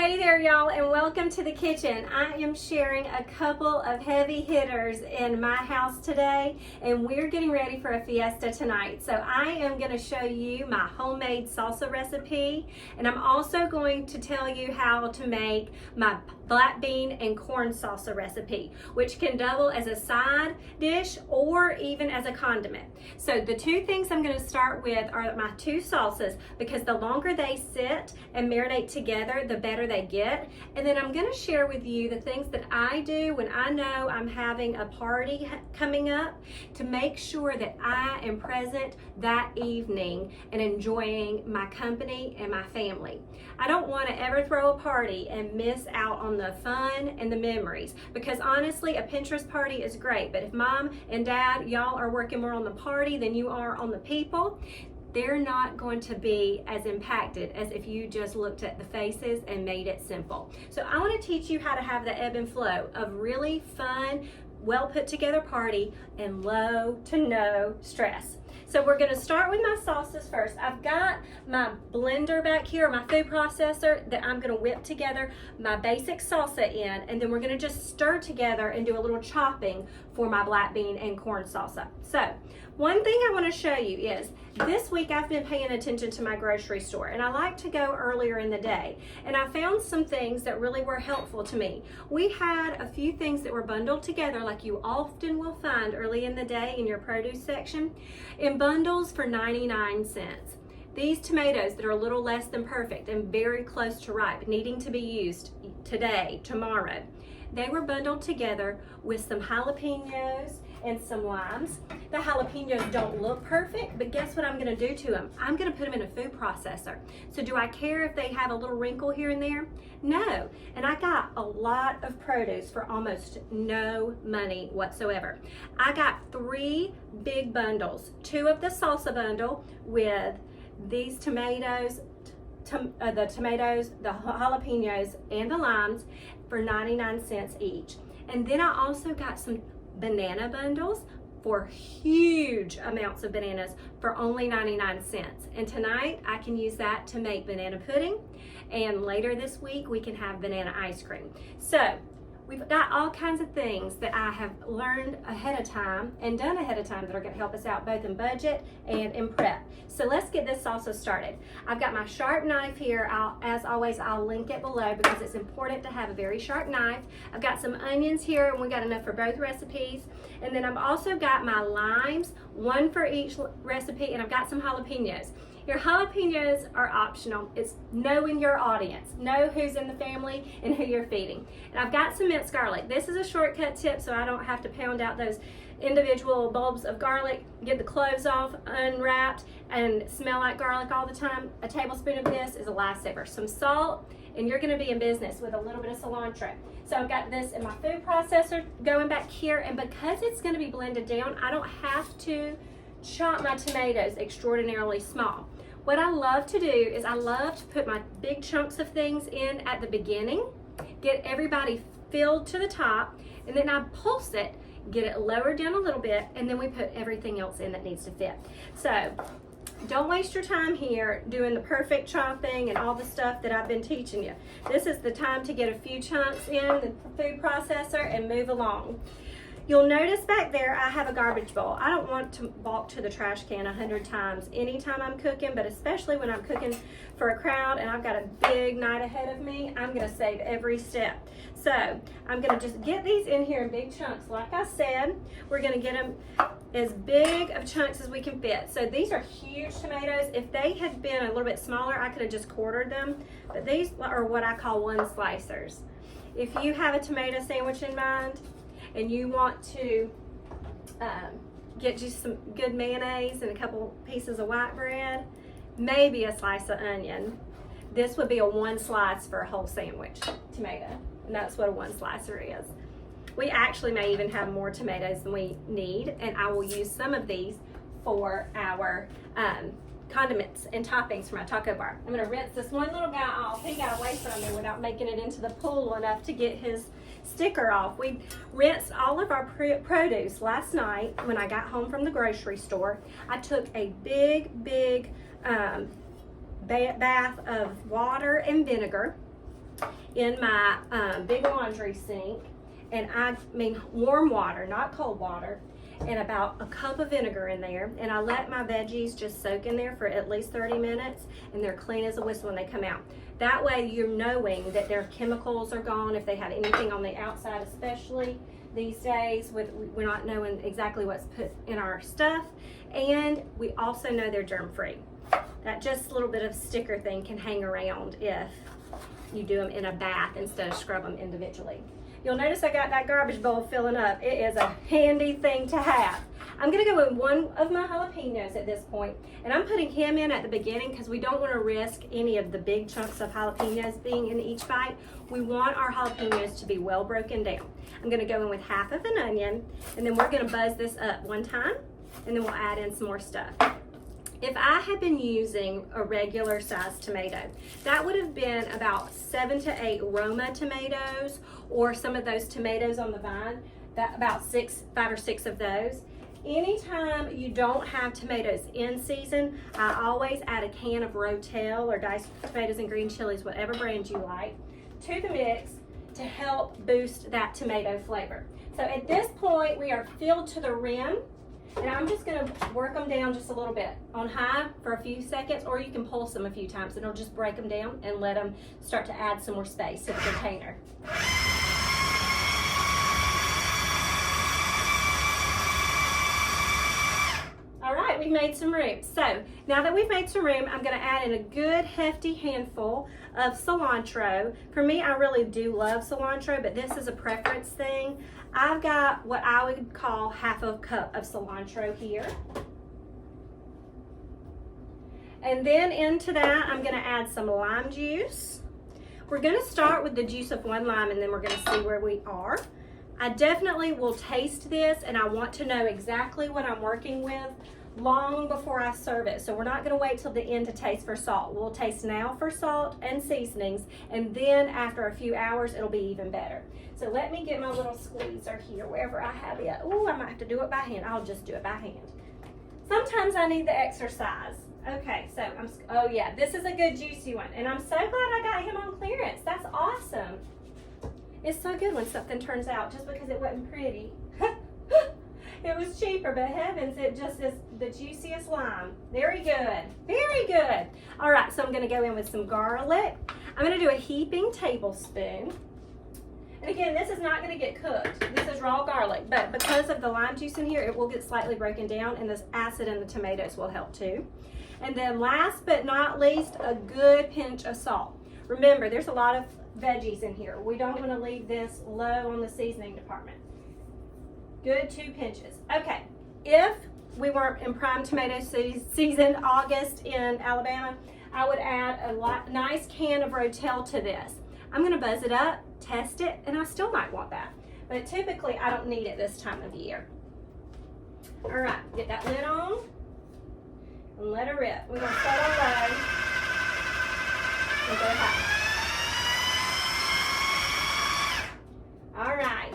Hey there, y'all, and welcome to the kitchen. I am sharing a couple of heavy hitters in my house today, and we're getting ready for a fiesta tonight. So I am going to show you my homemade salsa recipe, and I'm also going to tell you how to make my black bean and corn salsa recipe, which can double as a side dish or even as a condiment. So the two things I'm going to start with are my two salsas, because the longer they sit and marinate together, the better they get. And then I'm going to share with you the things that I do when I know I'm having a party coming up to make sure that I am present that evening and enjoying my company and my family. I don't want to ever throw a party and miss out on the fun and the memories, because honestly, a Pinterest party is great, but if mom and dad, y'all are working more on the party than you are on the people, they're not going to be as impacted as if you just looked at the faces and made it simple. So I want to teach you how to have the ebb and flow of really fun, well put together party and low to no stress. So we're going to start with my salsas first. I've got my blender back here, my food processor, that I'm going to whip together my basic salsa in, and then we're going to just stir together and do a little chopping for my black bean and corn salsa. So one thing I want to show you is this week I've been paying attention to my grocery store, and I like to go earlier in the day, and I found some things that really were helpful to me. We had a few things that were bundled together, like you often will find early in the day in your produce section, in bundles for 99 cents. These tomatoes that are a little less than perfect and very close to ripe, needing to be used today, tomorrow, they were bundled together with some jalapenos and some limes. The jalapenos don't look perfect, but guess what I'm gonna do to them? I'm gonna put them in a food processor. So do I care if they have a little wrinkle here and there? No. And I got a lot of produce for almost no money whatsoever. I got 3 big bundles, 2 of the salsa bundle with these tomatoes, the jalapenos, and the limes for 99 cents each. And then I also got some banana bundles for huge amounts of bananas for only 99 cents. And tonight I can use that to make banana pudding, and later this week we can have banana ice cream. So we've got all kinds of things that I have learned ahead of time and done ahead of time that are going to help us out both in budget and in prep. So let's get this salsa started. I've got my sharp knife here. As always, I'll link it below because it's important to have a very sharp knife. I've got some onions here, and we got enough for both recipes. And then I've also got my limes, 1 for each recipe, and I've got some jalapenos. Your jalapenos are optional. It's knowing your audience, know who's in the family and who you're feeding. And I've got some minced garlic. This is a shortcut tip so I don't have to pound out those individual bulbs of garlic, get the cloves off, unwrapped, and smell like garlic all the time. A tablespoon of this is a lifesaver. Some salt, and you're gonna be in business with a little bit of cilantro. So I've got this in my food processor going back here, and because it's gonna be blended down, I don't have to chop my tomatoes extraordinarily small. What I love to do is I love to put my big chunks of things in at the beginning, get everybody filled to the top, and then I pulse it, get it lowered down a little bit, and then we put everything else in that needs to fit. So don't waste your time here doing the perfect chopping and all the stuff that I've been teaching you. This is the time to get a few chunks in the food processor and move along. You'll notice back there I have a garbage bowl. I don't want to walk to the trash can 100 times anytime I'm cooking, but especially when I'm cooking for a crowd and I've got a big night ahead of me, I'm gonna save every step. So I'm gonna just get these in here in big chunks. Like I said, we're gonna get them as big of chunks as we can fit. So these are huge tomatoes. If they had been a little bit smaller, I could have just quartered them, but these are what I call 1 slicers. If you have a tomato sandwich in mind, and you want to get you some good mayonnaise and a couple pieces of white bread, maybe a slice of onion, this would be a 1 slice for a whole sandwich tomato, and that's what a 1 slicer is. We actually may even have more tomatoes than we need, and I will use some of these for our condiments and toppings for my taco bar. I'm gonna rinse this one little guy off. He got away from me without making it into the pool enough to get his sticker off. We rinsed all of our produce last night when I got home from the grocery store. I took a big bath of water and vinegar, in my big laundry sink, and I mean warm water, not cold water, and about a cup of vinegar in there, and I let my veggies just soak in there for at least 30 minutes, and they're clean as a whistle when they come out. That way you're knowing that their chemicals are gone, if they have anything on the outside, especially these days with we're not knowing exactly what's put in our stuff, and we also know they're germ-free. That just little bit of sticker thing can hang around if you do them in a bath instead of scrub them individually. You'll notice I got that garbage bowl filling up. It is a handy thing to have. I'm gonna go with one of my jalapenos at this point, and I'm putting him in at the beginning because we don't want to risk any of the big chunks of jalapenos being in each bite. We want our jalapenos to be well broken down. I'm gonna go in with half of an onion, and then we're gonna buzz this up one time, and then we'll add in some more stuff. If I had been using a regular sized tomato, that would have been about 7 to 8 Roma tomatoes, or some of those tomatoes on the vine, that about 5 or 6 of those. Anytime you don't have tomatoes in season, I always add a can of Rotel or diced tomatoes and green chilies, whatever brand you like, to the mix to help boost that tomato flavor. So at this point, we are filled to the rim. And I'm just gonna work them down just a little bit on high for a few seconds, or you can pulse them a few times. It'll just break them down and let them start to add some more space to the container. All right, we've made some room. So now that we've made some room, I'm gonna add in a good hefty handful of cilantro. For me, I really do love cilantro, but this is a preference thing. I've got what I would call half a cup of cilantro here. And then into that, I'm gonna add some lime juice. We're gonna start with the juice of 1 lime, and then we're gonna see where we are. I definitely will taste this, and I want to know exactly what I'm working with long before I serve it. So we're not gonna wait till the end to taste for salt. We'll taste now for salt and seasonings, and then after a few hours, it'll be even better. So let me get my little squeezer here, wherever I have it. Oh, I might have to do it by hand. I'll just do it by hand. Sometimes I need the exercise. Okay, so oh yeah, this is a good juicy one, and I'm so glad I got him on clearance. That's awesome. It's so good when something turns out just because it wasn't pretty. It was cheaper, but heavens, it just is the juiciest lime. Very good, very good. All right, so I'm gonna go in with some garlic. I'm gonna do a heaping tablespoon. And again, this is not gonna get cooked. This is raw garlic, but because of the lime juice in here, it will get slightly broken down, and this acid in the tomatoes will help too. And then last but not least, a good pinch of salt. Remember, there's a lot of veggies in here. We don't want to leave this low on the seasoning department. Good 2 pinches. Okay, if we weren't in prime tomato season, August in Alabama, I would add a nice can of Rotel to this. I'm gonna buzz it up, test it, and I still might want that. But typically I don't need it this time of year. All right, get that lid on and let it rip. We're gonna start on low and go high. All right.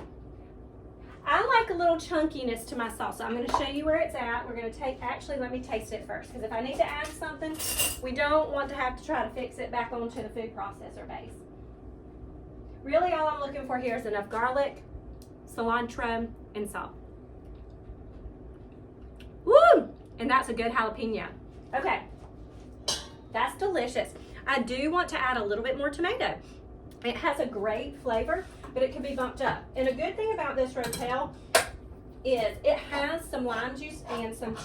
I like a little chunkiness to my salsa. I'm going to show you where it's at. We're going to actually let me taste it first, because if I need to add something, we don't want to have to try to fix it back onto the food processor base. Really all I'm looking for here is enough garlic, cilantro, and salt. Woo! And that's a good jalapeno. Okay, that's delicious. I do want to add a little bit more tomato. It has a great flavor, but it can be bumped up. And a good thing about this Rotel is it has some lime juice and some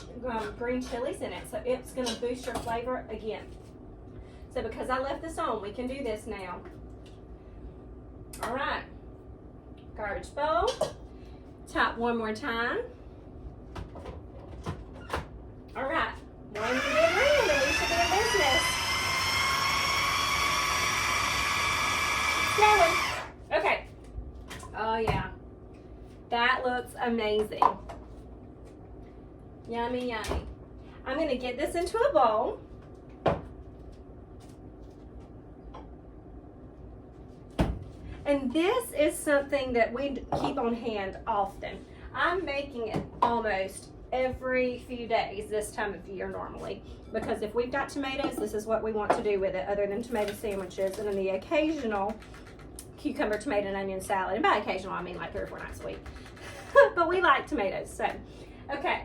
green chilies in it, so it's gonna boost your flavor again. So because I left this on, we can do this now. All right, garbage bowl, top one more time. All right, one good round and we should be in business. Going. Okay. Oh yeah, that looks amazing. Yummy, yummy. I'm gonna get this into a bowl. And this is something that we keep on hand often. I'm making it almost every few days this time of year normally, because if we've got tomatoes, this is what we want to do with it, other than tomato sandwiches, and then the occasional cucumber, tomato, and onion salad. And by occasional, I mean like 3 or 4 nights a week. But we like tomatoes. So, okay.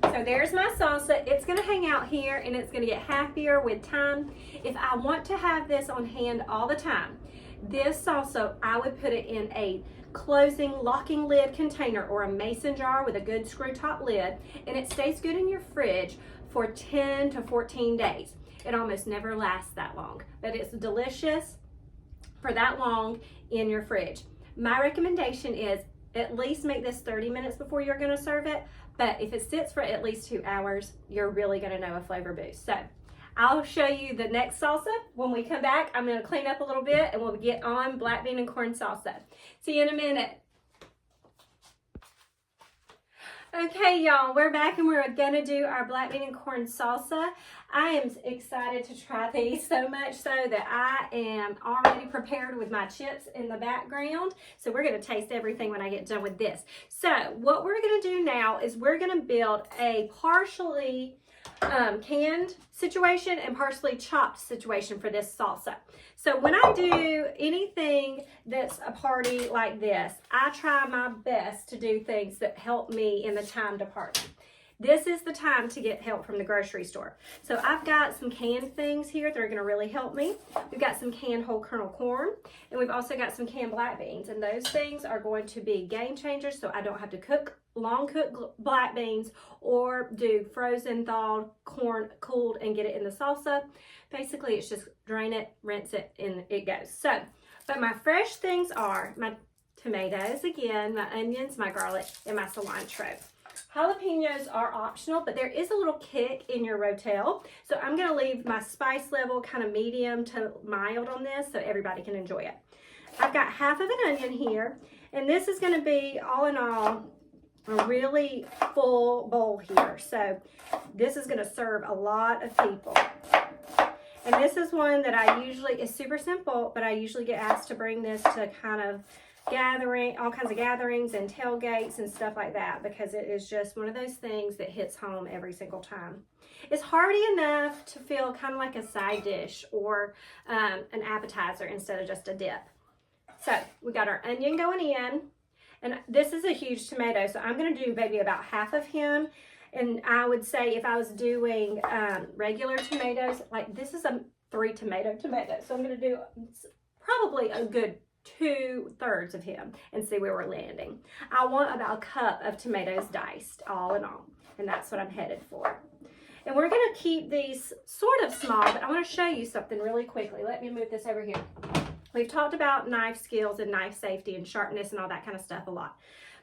So there's my salsa. It's going to hang out here and it's going to get happier with time. If I want to have this on hand all the time, this salsa, I would put it in a closing locking lid container or a mason jar with a good screw top lid, and it stays good in your fridge for 10 to 14 days. It almost never lasts that long, but it's delicious for that long in your fridge. My recommendation is at least make this 30 minutes before you're going to serve it, but if it sits for at least 2 hours, you're really going to know a flavor boost. So I'll show you the next salsa when we come back. I'm going to clean up a little bit and we'll get on black bean and corn salsa. See you in a minute. Okay, y'all, we're back and we're going to do our black bean and corn salsa. I am excited to try these, so much so that I am already prepared with my chips in the background. So we're going to taste everything when I get done with this. So what we're going to do now is we're going to build a partially canned situation and partially chopped situation for this salsa. So when I do anything that's a party like this, I try my best to do things that help me in the time department. This is the time to get help from the grocery store. So I've got some canned things here that are going to really help me. We've got some canned whole kernel corn, and we've also got some canned black beans, and those things are going to be game changers, so I don't have to cook long cooked black beans or do frozen thawed corn cooled and get it in the salsa. Basically, it's just drain it, rinse it, and it goes. So, but my fresh things are my tomatoes again, my onions, my garlic, and my cilantro. Jalapenos are optional, but there is a little kick in your Rotel. So I'm going to leave my spice level kind of medium to mild on this so everybody can enjoy it. I've got half of an onion here, and this is going to be, all in all, a really full bowl here. So this is going to serve a lot of people. And this is one that I usually, is super simple, but I usually get asked to bring this to kind of all kinds of gatherings and tailgates and stuff like that, because it is just one of those things that hits home every single time. It's hearty enough to feel kind of like a side dish or an appetizer instead of just a dip. So we got our onion going in, and this is a huge tomato, so I'm going to do maybe about half of him. And I would say if I was doing regular tomatoes, like this is a 3 tomato, so I'm going to do probably a good 2/3 of him and see where we're landing. I want about a cup of tomatoes diced, all in all, and that's what I'm headed for. And we're going to keep these sort of small, but I want to show you something really quickly. Let me move this over here. We've talked about knife skills and knife safety and sharpness and all that kind of stuff a lot,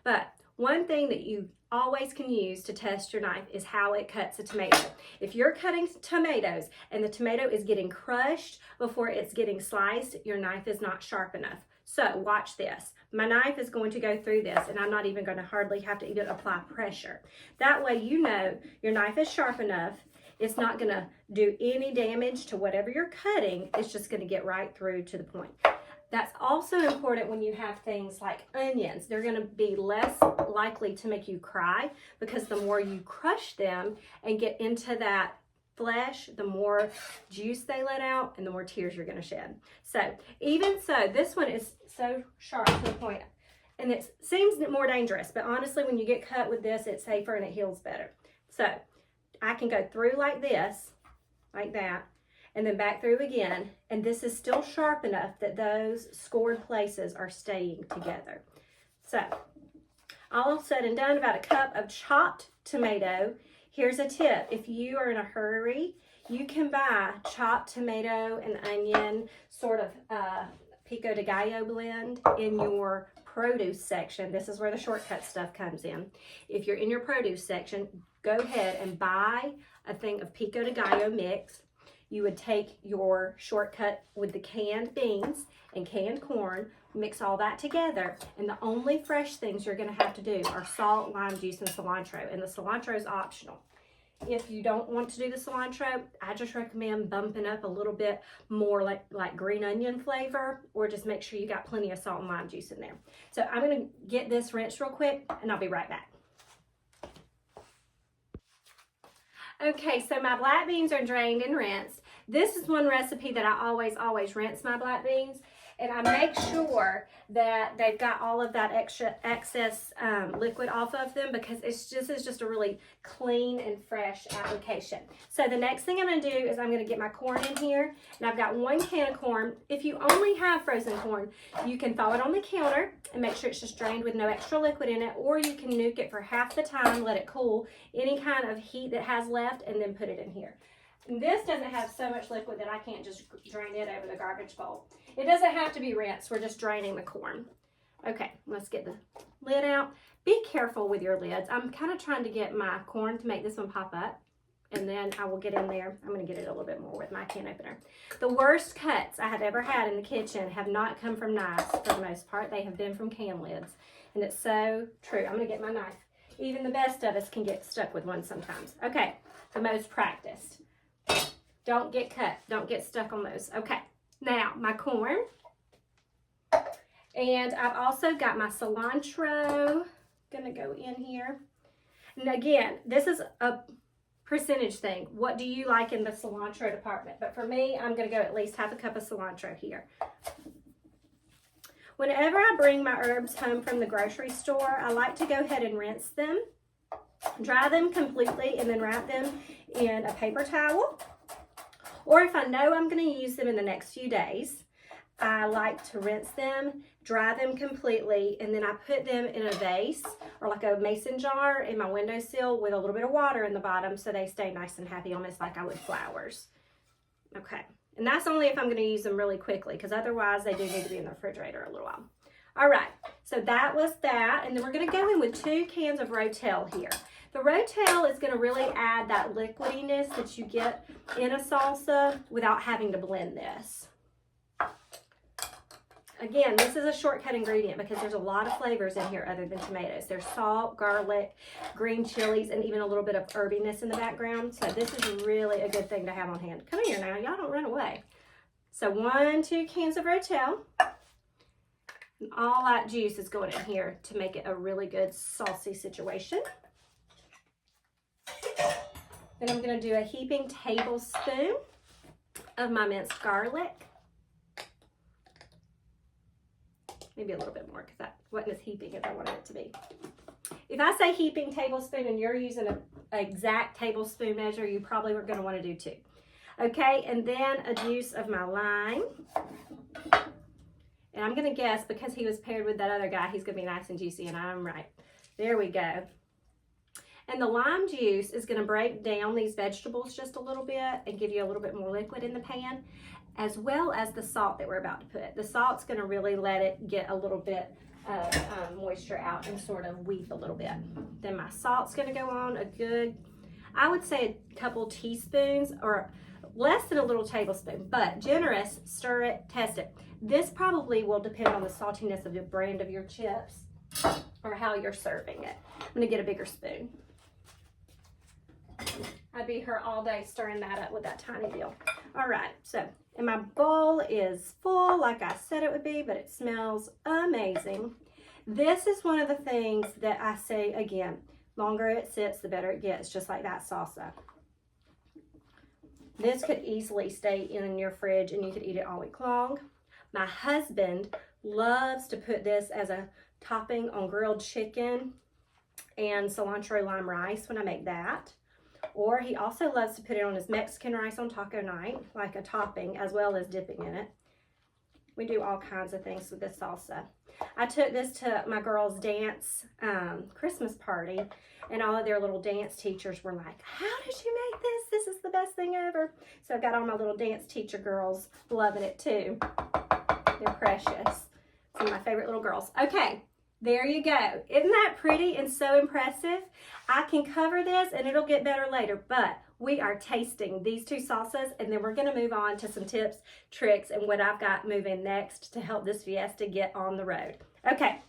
but one thing that you always can use to test your knife is how it cuts a tomato. If you're cutting tomatoes and the tomato is getting crushed before it's getting sliced, your knife is not sharp enough. So watch this. My knife is going to go through this, and I'm not even going to hardly have to even apply pressure. That way you know your knife is sharp enough. It's not going to do any damage to whatever you're cutting. It's just going to get right through to the point. That's also important when you have things like onions. They're going to be less likely to make you cry, because the more you crush them and get into that flesh, the more juice they let out and the more tears you're going to shed. So even so, this one is so sharp to the point, and it seems more dangerous, but honestly, when you get cut with this, it's safer and it heals better. So I can go through like this, like that, and then back through again, and this is still sharp enough that those scored places are staying together. So all said and done, about a cup of chopped tomato. Here's a tip: if you are in a hurry, you can buy chopped tomato and onion, sort of pico de gallo blend in your produce section. This is where the shortcut stuff comes in. If you're in your produce section, go ahead and buy a thing of pico de gallo mix. You would take your shortcut with the canned beans and canned corn, mix all that together, and the only fresh things you're going to have to do are salt, lime juice, and cilantro, and the cilantro is optional. If you don't want to do the cilantro, I just recommend bumping up a little bit more like green onion flavor, or just make sure you got plenty of salt and lime juice in there. So I'm going to get this rinsed real quick, and I'll be right back. Okay, so my black beans are drained and rinsed. This is one recipe that I always rinse my black beans. and I make sure that they've got all of that excess liquid off of them, because it's just a really clean and fresh application. So the next thing I'm going to do is I'm going to get my corn in here, and I've got 1 can of corn. If you only have frozen corn, you can thaw it on the counter and make sure it's just drained with no extra liquid in it, or you can nuke it for half the time, let it cool, any kind of heat that has left, and then put it in here. This doesn't have so much liquid that I can't just drain it over the garbage bowl. It doesn't have to be rinsed. We're just draining the corn. Okay, let's get the lid out. Be careful with your lids. I'm kind of trying to get my corn to make this one pop up, and then I will get in there. I'm going to get it a little bit more with my can opener. The worst cuts I have ever had in the kitchen have not come from knives for the most part. They have been from can lids, and it's so true. I'm going to get my knife. Even the best of us can get stuck with one sometimes. Okay, the most practiced. Don't get cut. Don't get stuck on those. Okay, now my corn. And I've also got my cilantro. Gonna go in here. And again, this is a percentage thing. What do you like in the cilantro department? But for me, I'm gonna go at least half a cup of cilantro here. Whenever I bring my herbs home from the grocery store, I like to go ahead and rinse them, dry them completely, and then wrap them in a paper towel. Or if I know I'm going to use them in the next few days, I like to rinse them, dry them completely, and then I put them in a vase or like a mason jar in my windowsill with a little bit of water in the bottom so they stay nice and happy, almost like I would flowers. Okay, and that's only if I'm going to use them really quickly, because otherwise they do need to be in the refrigerator a little while. All right, so that was that, and then we're going to go in with 2 cans of Rotel here. The Rotel is going to really add that liquidiness that you get in a salsa without having to blend this. Again, this is a shortcut ingredient because there's a lot of flavors in here other than tomatoes. There's salt, garlic, green chilies, and even a little bit of herbiness in the background. So this is really a good thing to have on hand. Come here now, y'all don't run away. So 2 cans of Rotel. And all that juice is going in here to make it a really good saucy situation. Then I'm going to do a heaping tablespoon of my minced garlic. Maybe a little bit more because that wasn't as heaping as I wanted it to be. If I say heaping tablespoon and you're using an exact tablespoon measure, you probably are going to want to do 2. Okay, and then a juice of my lime. And I'm going to guess because he was paired with that other guy, he's going to be nice and juicy, and I'm right. There we go. And the lime juice is going to break down these vegetables just a little bit and give you a little bit more liquid in the pan, as well as the salt that we're about to put. The salt's going to really let it get a little bit of moisture out and sort of weep a little bit. Then my salt's going to go on a good, I would say a couple teaspoons or less than a little tablespoon, but generous. Stir it, test it. This probably will depend on the saltiness of the brand of your chips or how you're serving it. I'm going to get a bigger spoon. I'd be here all day stirring that up with that tiny deal. All right, so, and my bowl is full like I said it would be, but it smells amazing. This is one of the things that I say again, longer it sits, the better it gets, just like that salsa. This could easily stay in your fridge and you could eat it all week long. My husband loves to put this as a topping on grilled chicken and cilantro lime rice when I make that. Or he also loves to put it on his Mexican rice on taco night, like a topping, as well as dipping in it. We do all kinds of things with this salsa. I took this to my girls' dance Christmas party, and all of their little dance teachers were like, how did you make this? This is the best thing ever. So I've got all my little dance teacher girls loving it too. They're precious. Some of my favorite little girls. Okay. There you go. Isn't that pretty and so impressive? I can cover this and it'll get better later, but we are tasting these 2 salsas, and then we're going to move on to some tips, tricks, and what I've got moving next to help this fiesta get on the road. Okay,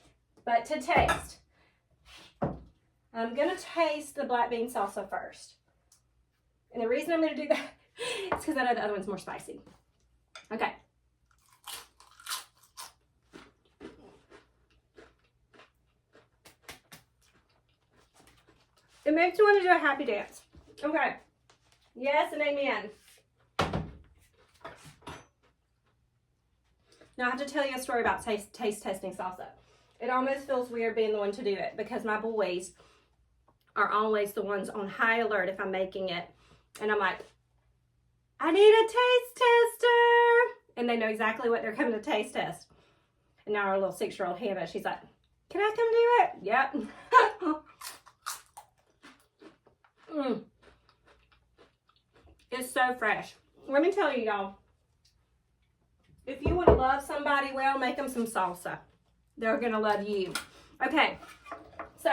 but to taste, I'm going to taste the black bean salsa first. And the reason I'm going to do that is because I know the other one's more spicy. Okay. It makes you want to do a happy dance. Okay. Yes and amen. Now I have to tell you a story about taste testing salsa. It almost feels weird being the one to do it because my boys are always the ones on high alert if I'm making it. And I'm like, I need a taste tester. And they know exactly what they're coming to taste test. And now our little 6-year-old Hannah, she's like, can I come do it? Yep. It's so fresh. Let me tell you, y'all, if you want to love somebody well, make them some salsa. They're going to love you. Okay, so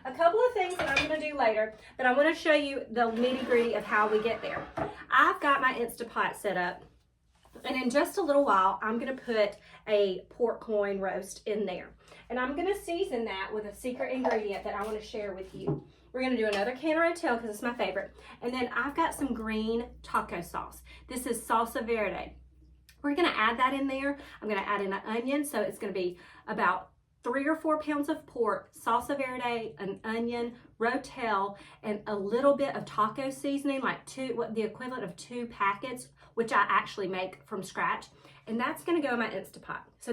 a couple of things that I'm going to do later, but I want to show you the nitty-gritty of how we get there. I've got my Instapot set up, and in just a little while, I'm going to put a pork loin roast in there. And I'm going to season that with a secret ingredient that I want to share with you. We're going to do another can of Rotel because it's my favorite. And then I've got some green taco sauce. This is Salsa Verde. We're going to add that in there. I'm going to add in an onion, so it's going to be about 3 or 4 pounds of pork, salsa verde, an onion, Rotel, and a little bit of taco seasoning, like the equivalent of 2 packets, which I actually make from scratch. And that's going to go in my Instapot. So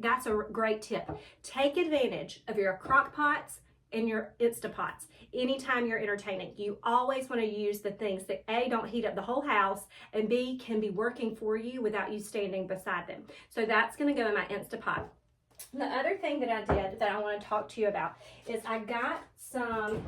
that's a great tip. Take advantage of your crock pots and your Instapots anytime you're entertaining. You always want to use the things that A, don't heat up the whole house, and B, can be working for you without you standing beside them. So that's going to go in my Instapot. The other thing that I did that I want to talk to you about is I got some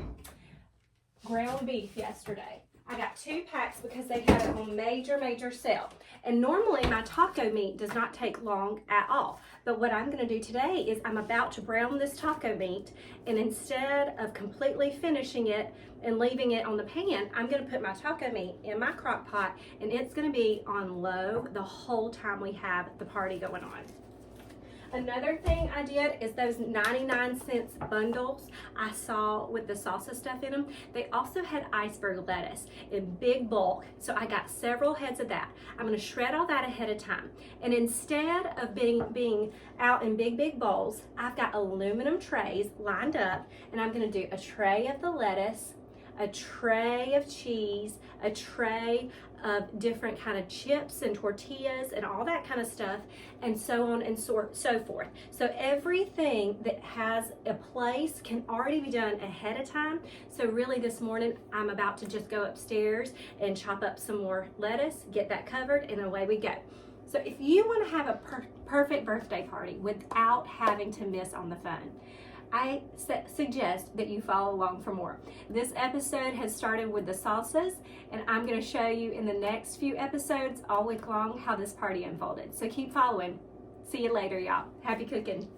ground beef yesterday. I got 2 packs because they had it on major sale. And normally my taco meat does not take long at all. But what I'm going to do today is I'm about to brown this taco meat, and instead of completely finishing it and leaving it on the pan, I'm going to put my taco meat in my crock pot, and it's going to be on low the whole time we have the party going on. Another thing I did is those 99-cent bundles I saw with the salsa stuff in them. They also had iceberg lettuce in big bulk, so I got several heads of that. I'm going to shred all that ahead of time. And instead of being out in big bowls, I've got aluminum trays lined up, and I'm going to do a tray of the lettuce, a tray of cheese, a tray of different kind of chips and tortillas and all that kind of stuff, and so on and so forth. So everything that has a place can already be done ahead of time. So really this morning I'm about to just go upstairs and chop up some more lettuce, get that covered, and away we go. So if you want to have a perfect birthday party without having to miss on the phone, I suggest that you follow along for more. This episode has started with the salsas, and I'm going to show you in the next few episodes all week long how this party unfolded. So keep following. See you later, y'all. Happy cooking.